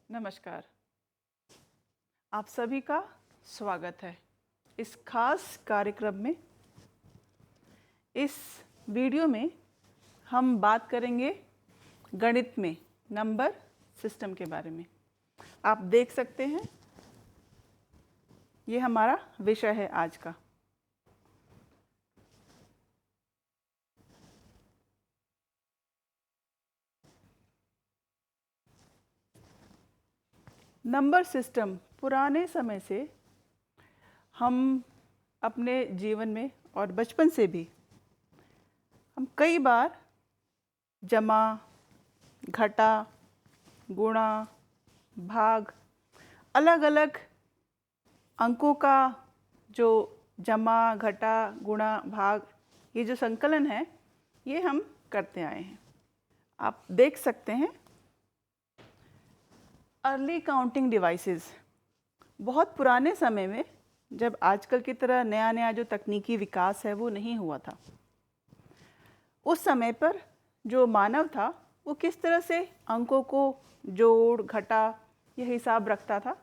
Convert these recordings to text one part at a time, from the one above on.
नमस्कार। आप सभी का स्वागत है इस खास कार्यक्रम में। इस वीडियो में हम बात करेंगे गणित में नंबर सिस्टम के बारे में। आप देख सकते हैं ये हमारा विषय है आज का। नंबर सिस्टम पुराने समय से हम अपने जीवन में और बचपन से भी हम कई बार जमा, घटा, गुणा, भाग, अलग अलग अंकों का जो जमा, घटा, गुणा, भाग, ये जो संकलन है ये हम करते आए हैं। आप देख सकते हैं अर्ली काउंटिंग डिवाइसेस बहुत पुराने समय में, जब आजकल की तरह नया नया जो तकनीकी विकास है वो नहीं हुआ था, उस समय पर जो मानव था वो किस तरह से अंकों को जोड़ घटा यह हिसाब रखता था।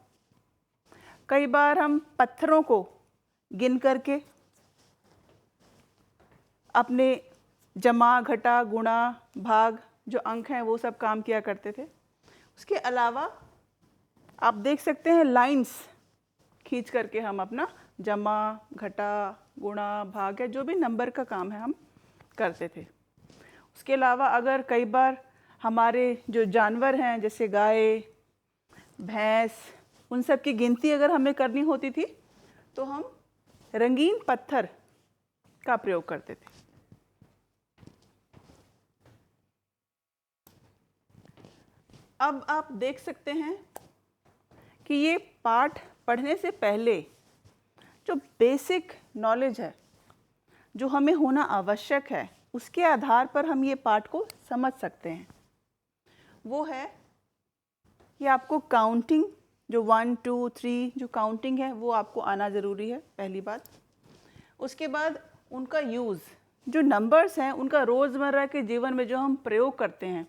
कई बार हम पत्थरों को गिन करके अपने जमा, घटा, गुणा, भाग जो अंक हैं वो सब काम किया करते थे। उसके अलावा आप देख सकते हैं लाइंस खींच करके हम अपना जमा, घटा, गुणा, भाग या जो भी नंबर का काम है हम करते थे। उसके अलावा अगर कई बार हमारे जो जानवर हैं जैसे गाय, भैंस, उन सब की गिनती अगर हमें करनी होती थी तो हम रंगीन पत्थर का प्रयोग करते थे। अब आप देख सकते हैं कि ये पाठ पढ़ने से पहले जो बेसिक नॉलेज है जो हमें होना आवश्यक है, उसके आधार पर हम ये पाठ को समझ सकते हैं। वो है कि आपको काउंटिंग जो 1, 2, 3 जो काउंटिंग है वो आपको आना ज़रूरी है, पहली बात। उसके बाद उनका यूज़, जो नंबर्स हैं उनका रोज़मर्रा के जीवन में जो हम प्रयोग करते हैं,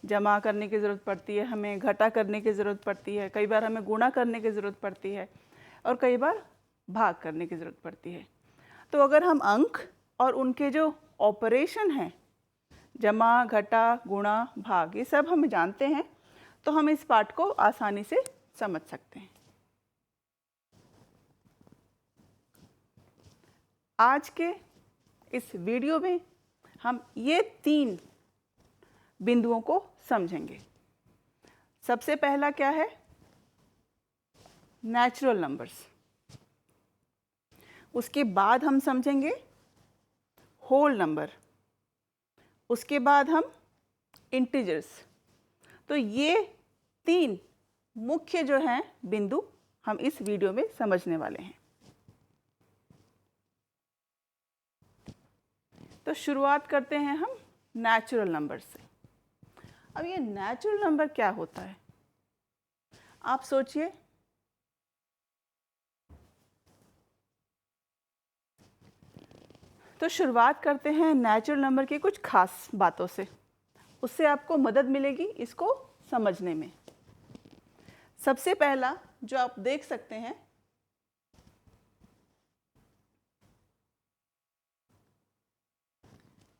जमा करने की ज़रूरत पड़ती है, हमें घटा करने की ज़रूरत पड़ती है, कई बार हमें गुणा करने की ज़रूरत पड़ती है और कई बार भाग करने की ज़रूरत पड़ती है। तो अगर हम अंक और उनके जो ऑपरेशन हैं, जमा, घटा, गुणा, भाग, ये सब हम जानते हैं तो हम इस पाठ को आसानी से समझ सकते हैं। आज के इस वीडियो में हम ये 3 बिंदुओं को समझेंगे। सबसे पहला क्या है? Natural numbers. उसके बाद हम समझेंगे होल नंबर। उसके बाद हम इंटीजर्स। तो ये 3 मुख्य जो हैं बिंदु हम इस वीडियो में समझने वाले हैं। तो शुरुआत करते हैं हम नेचुरल नंबर से। अब ये नेचुरल नंबर क्या होता है? आप सोचिए, तो शुरुआत करते हैं नेचुरल नंबर की कुछ खास बातों से। उससे आपको मदद मिलेगी इसको समझने में। सबसे पहला जो आप देख सकते हैं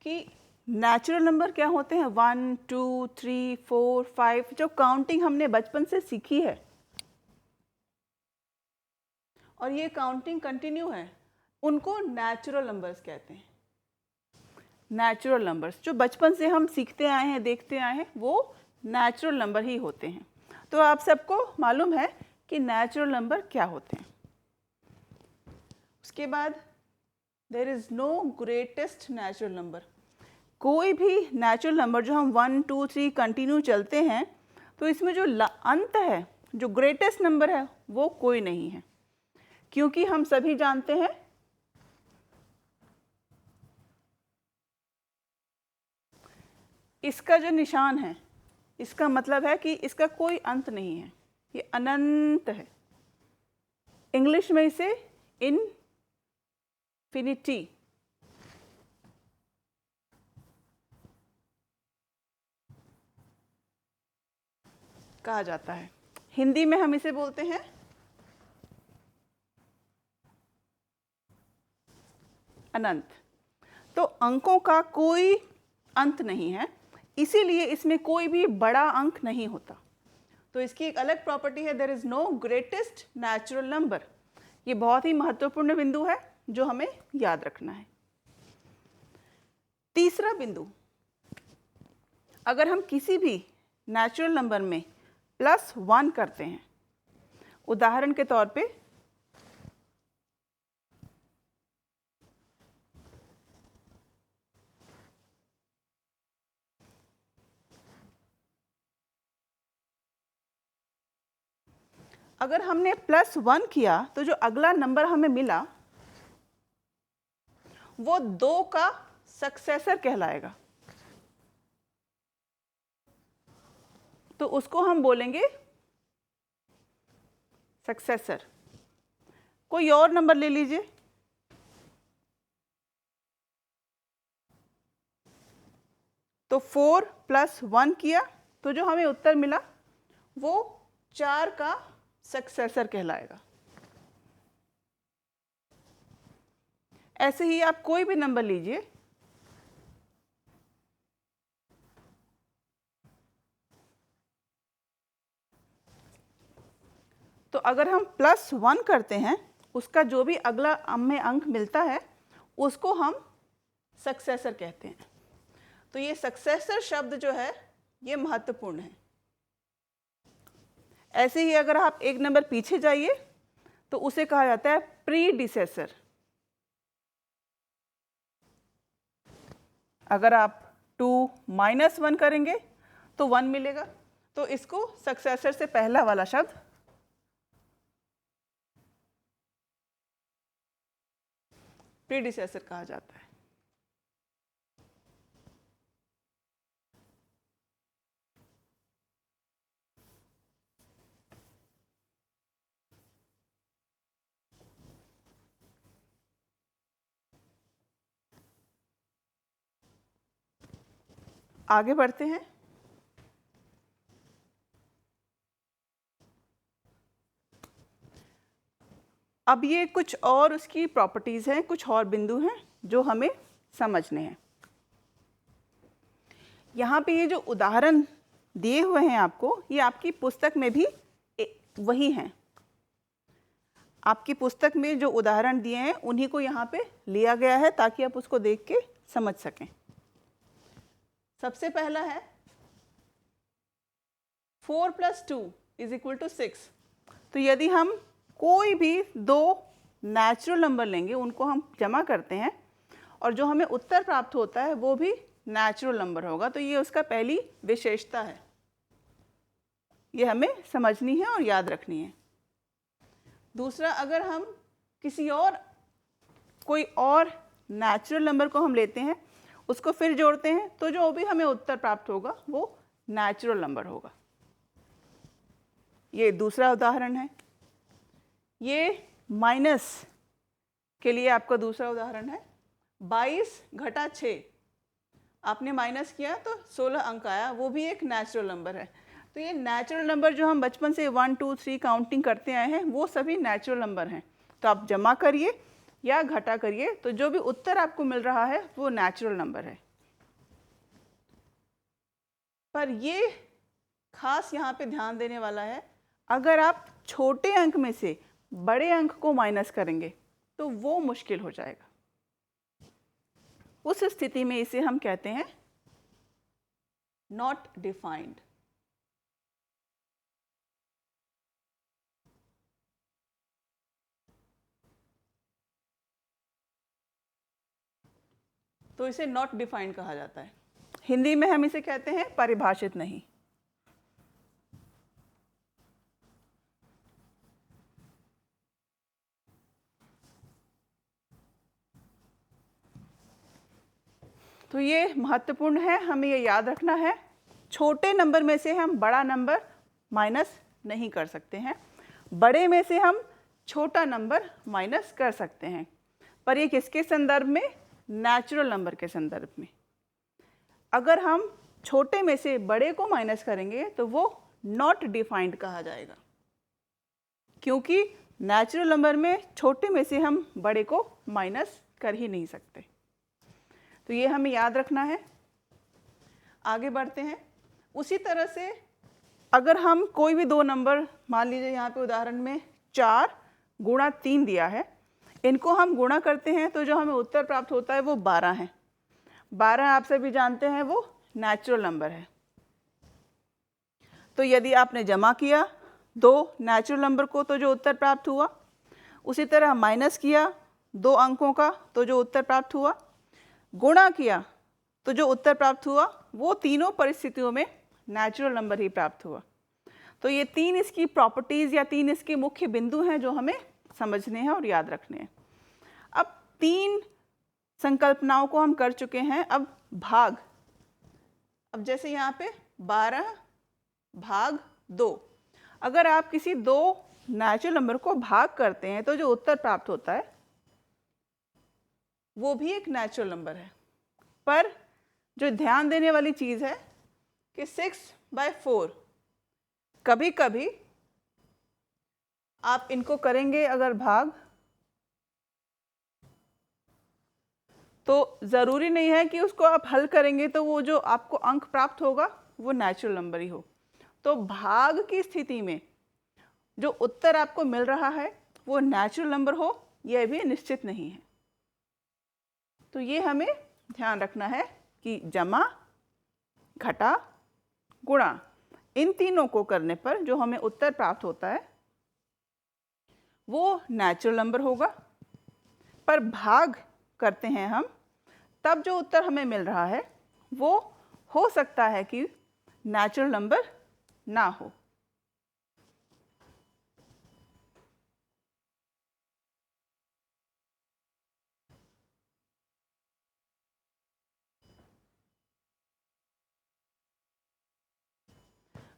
कि नेचुरल नंबर क्या होते हैं? 1, 2, 3, 4, 5 जो काउंटिंग हमने बचपन से सीखी है और ये काउंटिंग कंटिन्यू है, उनको नेचुरल नंबर्स कहते हैं। नेचुरल नंबर्स जो बचपन से हम सीखते आए हैं, देखते आए हैं, वो नेचुरल नंबर ही होते हैं। तो आप सबको मालूम है कि नेचुरल नंबर क्या होते हैं। उसके बाद there is no greatest natural number. कोई भी नेचुरल नंबर जो हम 1, 2, 3 कंटिन्यू चलते हैं तो इसमें जो अंत है, जो ग्रेटेस्ट नंबर है, वो कोई नहीं है। क्योंकि हम सभी जानते हैं इसका जो निशान है, इसका मतलब है कि इसका कोई अंत नहीं है, ये अनंत है। इंग्लिश में इसे इनफिनिटी कहा जाता है। हिंदी में हम इसे बोलते हैं अनंत। तो अंकों का कोई अंत नहीं है, इसीलिए इसमें कोई भी बड़ा अंक नहीं होता। तो इसकी एक अलग प्रॉपर्टी है, there is no greatest natural number. ये बहुत ही महत्वपूर्ण बिंदु है जो हमें याद रखना है। तीसरा बिंदु, अगर हम किसी भी नेचुरल नंबर में +1 करते हैं, उदाहरण के तौर पे अगर हमने +1 किया तो जो अगला नंबर हमें मिला वो 2 का सक्सेसर कहलाएगा। तो उसको हम बोलेंगे सक्सेसर। कोई और नंबर ले लीजिए, तो 4 + 1 किया तो जो हमें उत्तर मिला वो 4 का सक्सेसर कहलाएगा। ऐसे ही आप कोई भी नंबर लीजिए, तो अगर हम +1 करते हैं, उसका जो भी अगला हमें अंक मिलता है उसको हम सक्सेसर कहते हैं। तो ये सक्सेसर शब्द जो है ये महत्वपूर्ण है। ऐसे ही अगर आप एक नंबर पीछे जाइए तो उसे कहा जाता है प्रीडिसेसर। अगर आप 2 - 1 करेंगे तो 1 मिलेगा, तो इसको सक्सेसर से पहला वाला शब्द प्रीडिसेसर कहा जाता है। आगे बढ़ते हैं। अब ये कुछ और उसकी प्रॉपर्टीज़ हैं, कुछ और बिंदु हैं जो हमें समझने हैं। यहाँ पे ये जो उदाहरण दिए हुए हैं आपको, ये आपकी पुस्तक में भी वही हैं। आपकी पुस्तक में जो उदाहरण दिए हैं उन्हीं को यहाँ पे लिया गया है ताकि आप उसको देख के समझ सकें। सबसे पहला है 4 + 2 = 6। तो यदि हम कोई भी 2 नेचुरल नंबर लेंगे, उनको हम जमा करते हैं और जो हमें उत्तर प्राप्त होता है वो भी नेचुरल नंबर होगा। तो ये उसका पहली विशेषता है, ये हमें समझनी है और याद रखनी है। दूसरा, अगर हम कोई और नेचुरल नंबर को हम लेते हैं, उसको फिर जोड़ते हैं, तो जो भी हमें उत्तर प्राप्त होगा वो नेचुरल नंबर होगा। ये दूसरा उदाहरण है। ये माइनस के लिए आपका दूसरा उदाहरण है। 22 - 6, आपने माइनस किया तो 16 अंक आया, वो भी एक नेचुरल नंबर है। तो ये नेचुरल नंबर जो हम बचपन से 1 2 3 काउंटिंग करते आए हैं वो सभी नेचुरल नंबर हैं। तो आप जमा करिए या घटा करिए, तो जो भी उत्तर आपको मिल रहा है वो नेचुरल नंबर है। पर ये खास यहाँ पे ध्यान देने वाला है, अगर आप छोटे अंक में से बड़े अंक को माइनस करेंगे तो वो मुश्किल हो जाएगा। उस स्थिति में इसे हम कहते हैं नॉट डिफाइंड। तो इसे नॉट डिफाइंड कहा जाता है। हिंदी में हम इसे कहते हैं परिभाषित नहीं। तो ये महत्वपूर्ण है, हमें ये याद रखना है। छोटे नंबर में से हम बड़ा नंबर माइनस नहीं कर सकते हैं, बड़े में से हम छोटा नंबर माइनस कर सकते हैं, पर ये किसके संदर्भ में? नेचुरल नंबर के संदर्भ में। अगर हम छोटे में से बड़े को माइनस करेंगे तो वो नॉट डिफाइंड कहा जाएगा, क्योंकि नेचुरल नंबर में छोटे में से हम बड़े को माइनस कर ही नहीं सकते। तो ये हमें याद रखना है। आगे बढ़ते हैं। उसी तरह से अगर हम कोई भी दो नंबर, मान लीजिए यहाँ पे उदाहरण में 4 गुणा 3 दिया है, इनको हम गुणा करते हैं तो जो हमें उत्तर प्राप्त होता है वो 12 है। 12 आप सभी जानते हैं वो नेचुरल नंबर है। तो यदि आपने जमा किया दो नेचुरल नंबर को तो जो उत्तर प्राप्त हुआ, उसी तरह माइनस किया 2 अंकों का तो जो उत्तर प्राप्त हुआ, गुणा किया तो जो उत्तर प्राप्त हुआ, वो तीनों परिस्थितियों में नेचुरल नंबर ही प्राप्त हुआ। तो ये 3 इसकी प्रॉपर्टीज़ या 3 इसके मुख्य बिंदु हैं जो हमें समझने हैं और याद रखने हैं। अब 3 संकल्पनाओं को हम कर चुके हैं। अब भाग, अब जैसे यहाँ पे 12 भाग 2, अगर आप किसी दो नेचुरल नंबर को भाग करते हैं तो जो उत्तर प्राप्त होता है वो भी एक नेचुरल नंबर है। पर जो ध्यान देने वाली चीज़ है कि 6/4 कभी कभी आप इनको करेंगे अगर भाग, तो ज़रूरी नहीं है कि उसको आप हल करेंगे तो वो जो आपको अंक प्राप्त होगा वो नेचुरल नंबर ही हो। तो भाग की स्थिति में जो उत्तर आपको मिल रहा है वो नेचुरल नंबर हो, यह भी निश्चित नहीं है। तो ये हमें ध्यान रखना है कि जमा, घटा, गुणा, इन तीनों को करने पर जो हमें उत्तर प्राप्त होता है वो नेचुरल नंबर होगा। पर भाग करते हैं हम, तब जो उत्तर हमें मिल रहा है वो हो सकता है कि नेचुरल नंबर ना हो।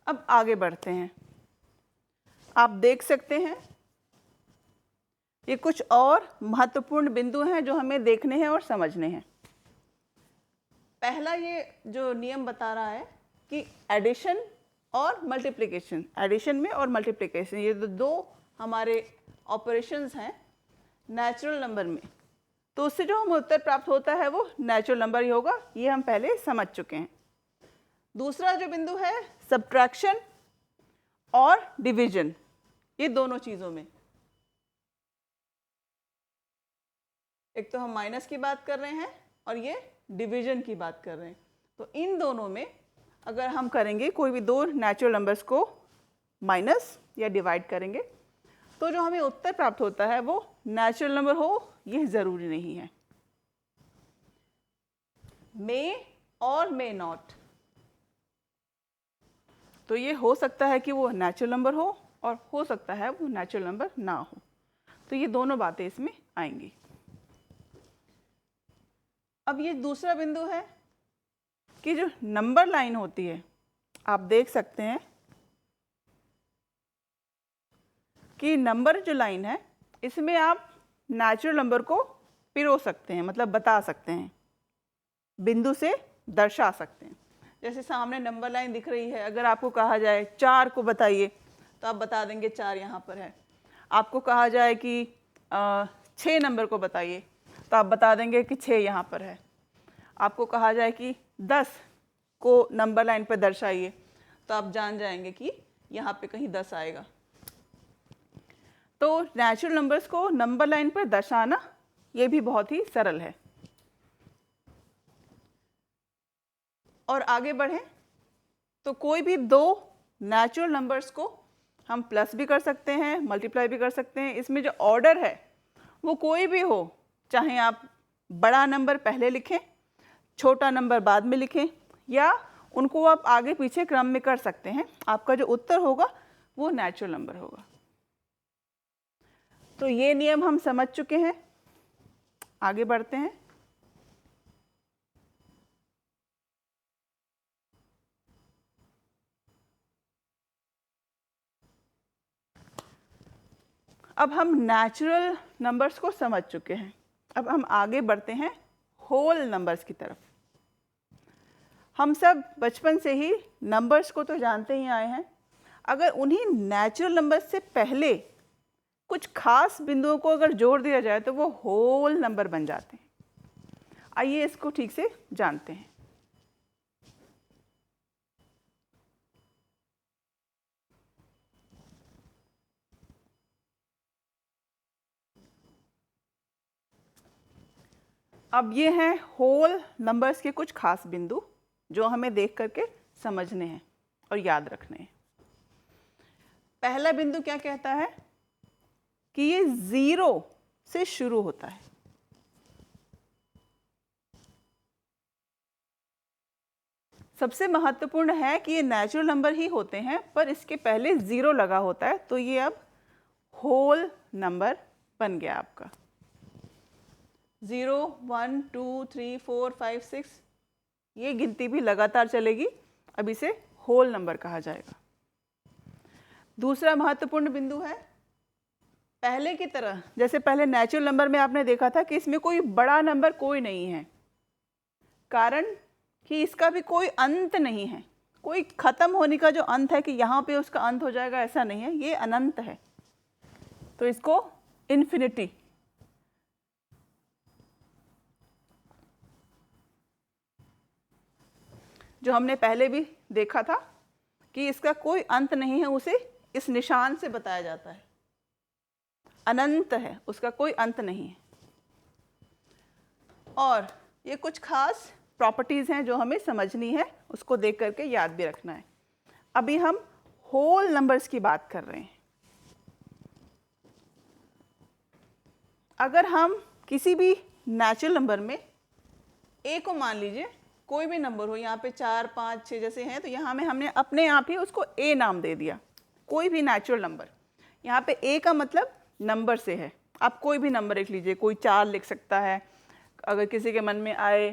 अब आगे बढ़ते हैं। आप देख सकते हैं ये कुछ और महत्वपूर्ण बिंदु हैं जो हमें देखने हैं और समझने हैं। पहला ये जो नियम बता रहा है कि एडिशन और मल्टीप्लिकेशन, एडिशन में और मल्टीप्लिकेशन, ये दो हमारे ऑपरेशंस हैं नेचुरल नंबर में, तो उससे जो हमें उत्तर प्राप्त होता है वो नेचुरल नंबर ही होगा। ये हम पहले समझ चुके हैं। दूसरा जो बिंदु है सब्ट्रैक्शन और डिवीजन, ये दोनों चीज़ों में, एक तो हम माइनस की बात कर रहे हैं और ये डिवीजन की बात कर रहे हैं। तो इन दोनों में अगर हम करेंगे कोई भी दो नेचुरल नंबर्स को माइनस या डिवाइड करेंगे तो जो हमें उत्तर प्राप्त होता है वो नेचुरल नंबर हो, यह ज़रूरी नहीं है। मे और मे नॉट, तो ये हो सकता है कि वो नेचुरल नंबर हो और हो सकता है वो नेचुरल नंबर ना हो। तो ये दोनों बातें इसमें आएंगी। अब ये दूसरा बिंदु है कि जो नंबर लाइन होती है, आप देख सकते हैं कि नंबर जो लाइन है इसमें आप नेचुरल नंबर को पिरो सकते हैं, मतलब बता सकते हैं, बिंदु से दर्शा सकते हैं। जैसे सामने नंबर लाइन दिख रही है, अगर आपको कहा जाए 4 को बताइए तो आप बता देंगे 4 यहाँ पर है। आपको कहा जाए कि 6 नंबर को बताइए तो आप बता देंगे कि 6 यहाँ पर है। आपको कहा जाए कि 10 को नंबर लाइन पर दर्शाइए तो आप जान जाएंगे कि यहाँ पे कहीं 10 आएगा। तो नेचुरल नंबर्स को नंबर लाइन पर दर्शाना ये भी बहुत ही सरल है। और आगे बढ़ें तो कोई भी दो नेचुरल नंबर्स को हम प्लस भी कर सकते हैं, मल्टीप्लाई भी कर सकते हैं। इसमें जो ऑर्डर है वो कोई भी हो, चाहे आप बड़ा नंबर पहले लिखें, छोटा नंबर बाद में लिखें, या उनको आप आगे पीछे क्रम में कर सकते हैं। आपका जो उत्तर होगा वो नेचुरल नंबर होगा। तो ये नियम हम समझ चुके हैं। आगे बढ़ते हैं। अब हम नेचुरल नंबर्स को समझ चुके हैं। अब हम आगे बढ़ते हैं होल नंबर्स की तरफ। हम सब बचपन से ही नंबर्स को तो जानते ही आए हैं, अगर उन्हीं नेचुरल नंबर से पहले कुछ खास बिंदुओं को अगर जोड़ दिया जाए तो वो होल नंबर बन जाते हैं। आइए इसको ठीक से जानते हैं। अब ये हैं होल नंबर्स के कुछ खास बिंदु जो हमें देख करके समझने हैं और याद रखने हैं। पहला बिंदु क्या कहता है कि ये 0 से शुरू होता है। सबसे महत्वपूर्ण है कि ये नेचुरल नंबर ही होते हैं पर इसके पहले 0 लगा होता है, तो ये अब होल नंबर बन गया आपका। 0 1 2 3 4 5 6 ये गिनती भी लगातार चलेगी, अब इसे होल नंबर कहा जाएगा। दूसरा महत्वपूर्ण बिंदु है, पहले की तरह जैसे पहले नेचुरल नंबर में आपने देखा था कि इसमें कोई बड़ा नंबर कोई नहीं है, कारण कि इसका भी कोई अंत नहीं है। कोई खत्म होने का जो अंत है कि यहाँ पे उसका अंत हो जाएगा, ऐसा नहीं है, ये अनंत है, तो इसको इन्फिनिटी। जो हमने पहले भी देखा था कि इसका कोई अंत नहीं है, उसे इस निशान से बताया जाता है, अनंत है, उसका कोई अंत नहीं है। और ये कुछ खास प्रॉपर्टीज़ हैं जो हमें समझनी है, उसको देख करके याद भी रखना है। अभी हम होल नंबर्स की बात कर रहे हैं। अगर हम किसी भी नेचुरल नंबर में ए को मान लीजिए, कोई भी नंबर हो, यहाँ पे 4 5 6 जैसे हैं, तो यहाँ में हमने अपने आप ही उसको ए नाम दे दिया। कोई भी नेचुरल नंबर, यहाँ पे ए का मतलब नंबर से है। आप कोई भी नंबर लिख लीजिए, कोई 4 लिख सकता है, अगर किसी के मन में आए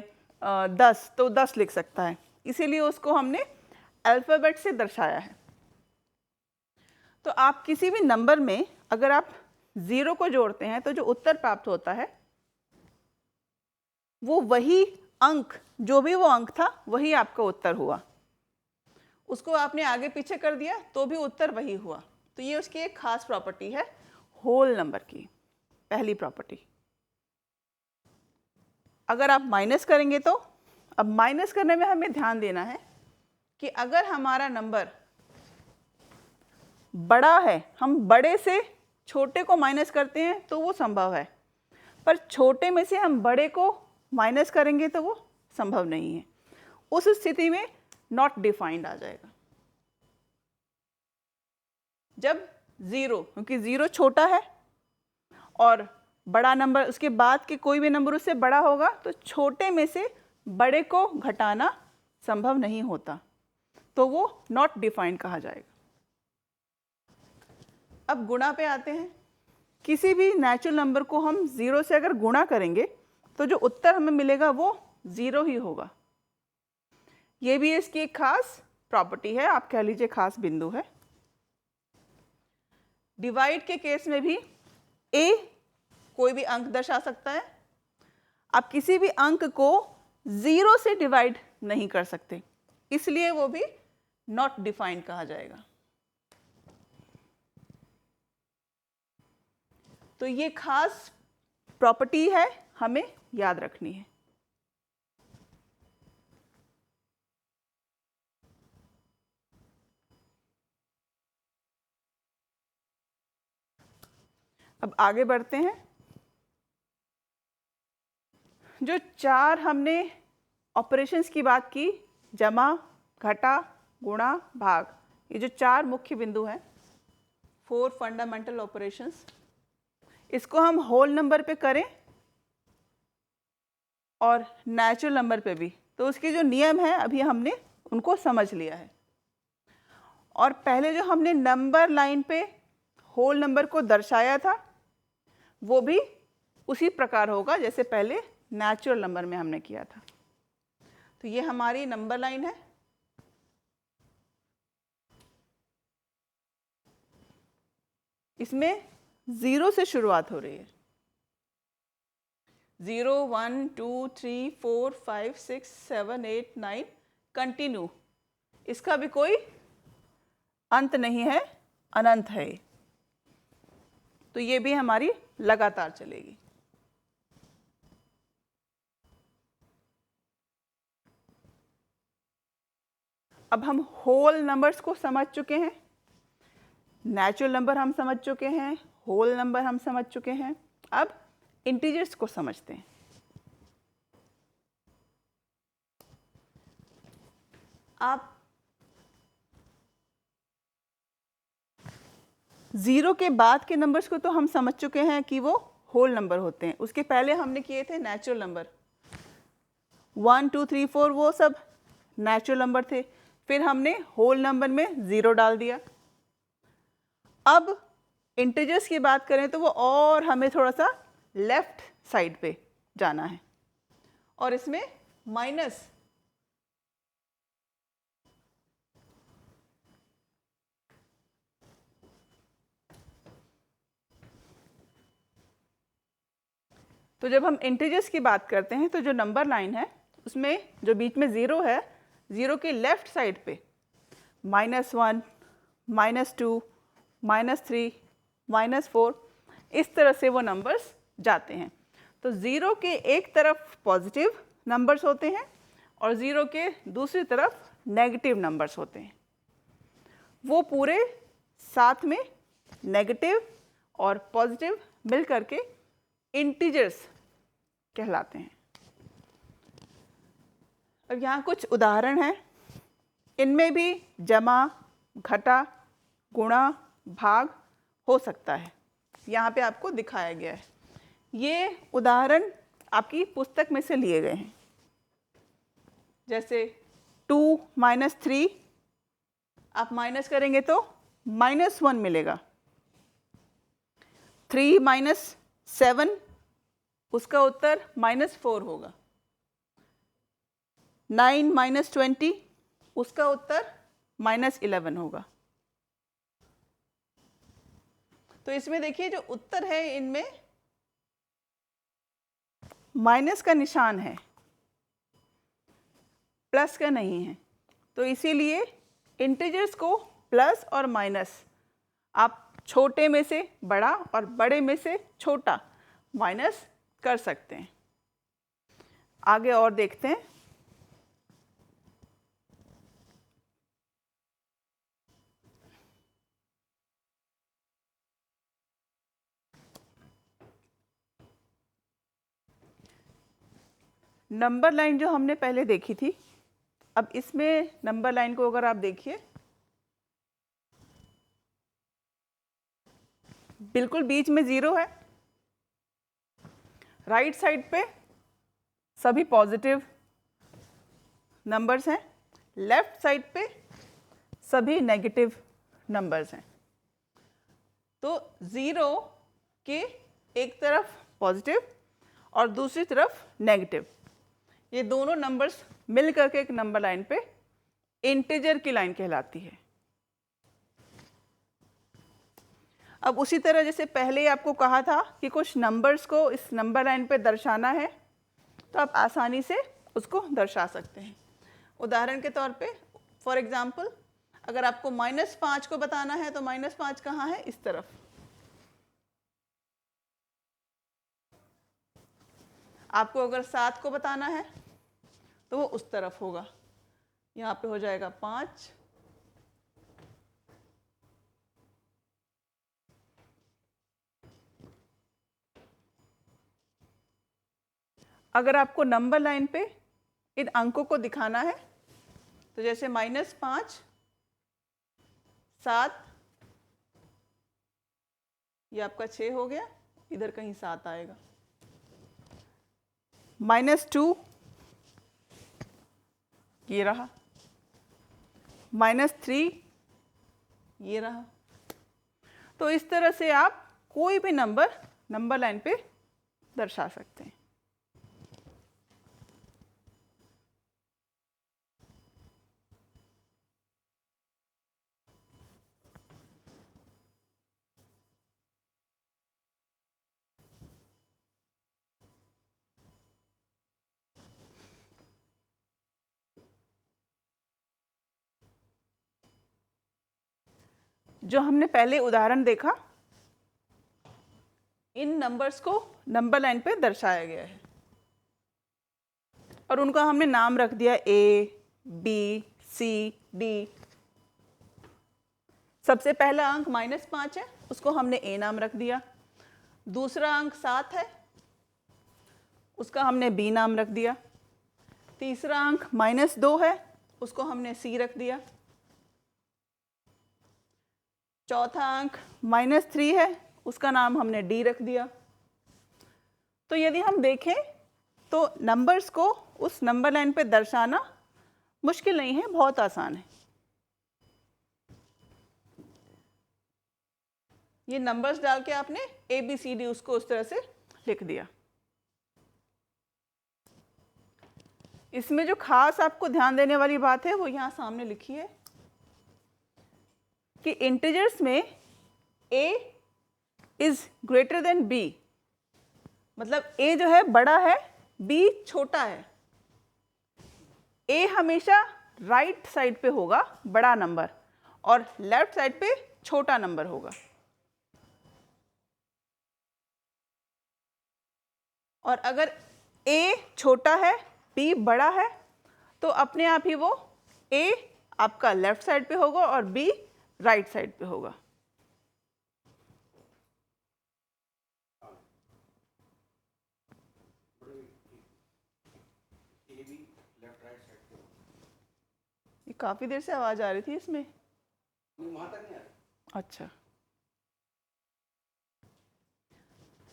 10 तो 10 लिख सकता है, इसीलिए उसको हमने अल्फ़ाबेट से दर्शाया है। तो आप किसी भी नंबर में अगर आप 0 को जोड़ते हैं तो जो उत्तर प्राप्त होता है वो वही अंक, जो भी वो अंक था वही आपका उत्तर हुआ। उसको आपने आगे पीछे कर दिया तो भी उत्तर वही हुआ। तो ये उसकी एक खास प्रॉपर्टी है होल नंबर की, पहली प्रॉपर्टी। अगर आप माइनस करेंगे तो, अब माइनस करने में हमें ध्यान देना है कि अगर हमारा नंबर बड़ा है, हम बड़े से छोटे को माइनस करते हैं तो वो संभव है, पर छोटे में से हम बड़े को माइनस करेंगे तो वो संभव नहीं है। उस स्थिति में नॉट डिफाइंड आ जाएगा। जब 0, क्योंकि 0 छोटा है और बड़ा नंबर उसके बाद के कोई भी नंबर उससे बड़ा होगा, तो छोटे में से बड़े को घटाना संभव नहीं होता, तो वो नॉट डिफाइंड कहा जाएगा। अब गुणा पे आते हैं। किसी भी नेचुरल नंबर को हम 0 से अगर गुणा करेंगे तो जो उत्तर हमें मिलेगा वो 0 ही होगा। ये भी इसकी एक खास प्रॉपर्टी है, आप कह लीजिए खास बिंदु है। डिवाइड के केस में भी a कोई भी अंक दर्शा सकता है। आप किसी भी अंक को 0 से डिवाइड नहीं कर सकते, इसलिए वो भी नॉट डिफाइंड कहा जाएगा। तो ये खास प्रॉपर्टी है, हमें याद रखनी है। अब आगे बढ़ते हैं। जो 4 हमने ऑपरेशंस की बात की, जमा, घटा, गुणा, भाग, ये जो 4 मुख्य बिंदु हैं, 4 फंडामेंटल ऑपरेशंस, इसको हम होल नंबर पे करें और नेचुरल नंबर पे भी, तो उसके जो नियम है अभी हमने उनको समझ लिया है। और पहले जो हमने नंबर लाइन पे होल नंबर को दर्शाया था वो भी उसी प्रकार होगा जैसे पहले नेचुरल नंबर में हमने किया था। तो ये हमारी नंबर लाइन है। इसमें 0 से शुरुआत हो रही है। 0 1 2 3 4 5 6 7 8 9 कंटिन्यू, इसका भी कोई अंत नहीं है, अनंत है। तो ये भी हमारी लगातार चलेगी। अब हम होल नंबर्स को समझ चुके हैं, नेचुरल नंबर हम समझ चुके हैं, होल नंबर हम समझ चुके हैं। अब इंटीजर्स को समझते हैं। आप 0 के बाद के नंबर्स को तो हम समझ चुके हैं कि वो होल नंबर होते हैं। उसके पहले हमने किए थे नेचुरल नंबर, 1 2 3 4 वो सब नेचुरल नंबर थे। फिर हमने होल नंबर में 0 डाल दिया। अब इंटीजर्स की बात करें तो वो और हमें थोड़ा सा लेफ्ट साइड पे जाना है, और इसमें माइनस तो जब हम इंटीजर्स की बात करते हैं तो जो नंबर लाइन है उसमें जो बीच में 0 है, 0 के लेफ्ट साइड पे -1, -2, -3, -4 इस तरह से वो नंबर्स जाते हैं। तो 0 के एक तरफ पॉजिटिव नंबर्स होते हैं और 0 के दूसरी तरफ नेगेटिव नंबर्स होते हैं। वो पूरे साथ में नेगेटिव और पॉजिटिव मिल करके इंटीजर्स कहलाते हैं। अब यहाँ कुछ उदाहरण हैं। इनमें भी जमा, घटा, गुणा, भाग हो सकता है। यहाँ पे आपको दिखाया गया है। ये उदाहरण आपकी पुस्तक में से लिए गए हैं। जैसे 2 - 3 आप माइनस करेंगे तो -1 मिलेगा। 3 - 7 उसका उत्तर -4 होगा। 9 - 20 उसका उत्तर -11 होगा। तो इसमें देखिए जो उत्तर है इनमें माइनस का निशान है, प्लस का नहीं है। तो इसीलिए इंटीजर्स को प्लस और माइनस आप छोटे में से बड़ा और बड़े में से छोटा माइनस कर सकते हैं। आगे और देखते हैं। नंबर लाइन जो हमने पहले देखी थी, अब इसमें नंबर लाइन को अगर आप देखिए, बिल्कुल बीच में 0 है। राइट साइड पे सभी पॉजिटिव नंबर्स हैं, लेफ्ट साइड पे सभी नेगेटिव नंबर्स हैं। तो 0 के एक तरफ पॉजिटिव और दूसरी तरफ नेगेटिव, ये दोनों नंबर्स मिल करके एक नंबर लाइन पे इंटीजर की लाइन कहलाती है। अब उसी तरह जैसे पहले ही आपको कहा था कि कुछ नंबर्स को इस नंबर लाइन पे दर्शाना है, तो आप आसानी से उसको दर्शा सकते हैं। उदाहरण के तौर पे फॉर एग्जांपल अगर आपको -5 को बताना है तो -5 कहाँ है? इस तरफ। आपको अगर 7 को बताना है तो वो उस तरफ होगा। यहाँ पे हो जाएगा 5। अगर आपको नंबर लाइन पे इन अंकों को दिखाना है तो जैसे -5, 7, ये आपका 6 हो गया, इधर कहीं 7 आएगा। -2 ये रहा, -3 ये रहा। तो इस तरह से आप कोई भी नंबर लाइन पे दर्शा सकते हैं। जो हमने पहले उदाहरण देखा, इन नंबर्स को नंबर लाइन पे दर्शाया गया है और उनका हमने नाम रख दिया A, B, C, D। सबसे पहला अंक -5 है, उसको हमने A नाम रख दिया। दूसरा अंक 7 है, उसका हमने B नाम रख दिया। तीसरा अंक -2 है, उसको हमने C रख दिया। चौथा अंक -3 है, उसका नाम हमने D रख दिया। तो यदि हम देखें तो नंबर्स को उस नंबर लाइन पे दर्शाना मुश्किल नहीं है, बहुत आसान है। ये नंबर्स डाल के आपने ABCD उसको उस तरह से लिख दिया। इसमें जो खास आपको ध्यान देने वाली बात है वो यहाँ सामने लिखी है कि इंटीजर्स में A is greater than B, मतलब A जो है बड़ा है, B छोटा है। A हमेशा राइट साइड पे होगा बड़ा नंबर और लेफ्ट साइड पे छोटा नंबर होगा। और अगर A छोटा है, B बड़ा है, तो अपने आप ही वो A आपका लेफ्ट साइड पे होगा और B राइट साइड पे होगा। ये काफी देर से आवाज आ रही थी इसमें, वहां तक नहीं आ रही। अच्छा,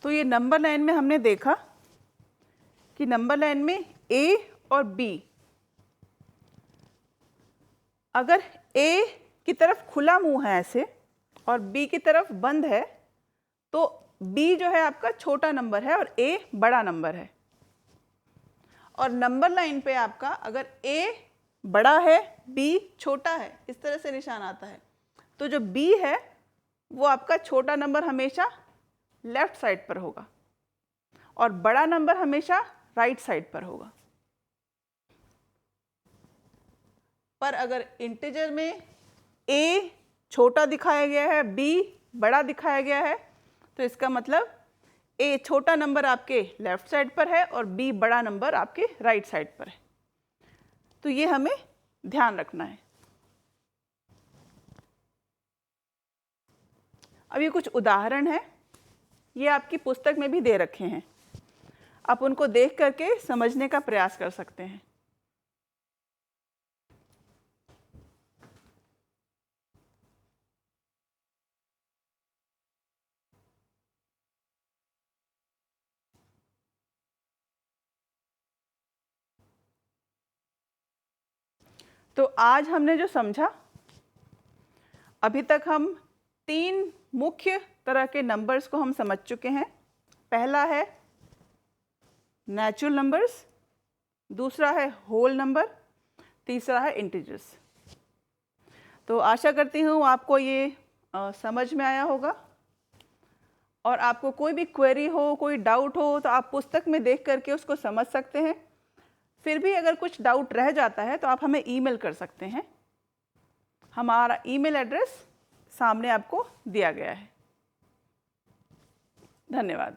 तो ये नंबर लाइन में हमने देखा कि नंबर लाइन में A और B, अगर A की तरफ खुला मुंह है ऐसे और B की तरफ बंद है, तो B जो है आपका छोटा नंबर है और A बड़ा नंबर है। और नंबर लाइन पे आपका अगर A बड़ा है, B छोटा है, इस तरह से निशान आता है, तो जो B है वो आपका छोटा नंबर हमेशा लेफ्ट साइड पर होगा और बड़ा नंबर हमेशा राइट साइड पर होगा। पर अगर इंटीजर में A छोटा दिखाया गया है, B बड़ा दिखाया गया है, तो इसका मतलब A छोटा नंबर आपके लेफ्ट साइड पर है और B बड़ा नंबर आपके राइट साइड पर है। तो ये हमें ध्यान रखना है। अब ये कुछ उदाहरण है, ये आपकी पुस्तक में भी दे रखे हैं, आप उनको देख करके समझने का प्रयास कर सकते हैं। तो आज हमने जो समझा, अभी तक हम 3 मुख्य तरह के नंबर्स को हम समझ चुके हैं। पहला है नेचुरल नंबर्स, दूसरा है होल नंबर, तीसरा है इंटीजर्स। तो आशा करती हूँ आपको ये समझ में आया होगा और आपको कोई भी क्वेरी हो, कोई डाउट हो, तो आप पुस्तक में देख करके उसको समझ सकते हैं। फिर भी अगर कुछ डाउट रह जाता है तो आप हमें ईमेल कर सकते हैं। हमारा ईमेल एड्रेस सामने आपको दिया गया है। धन्यवाद।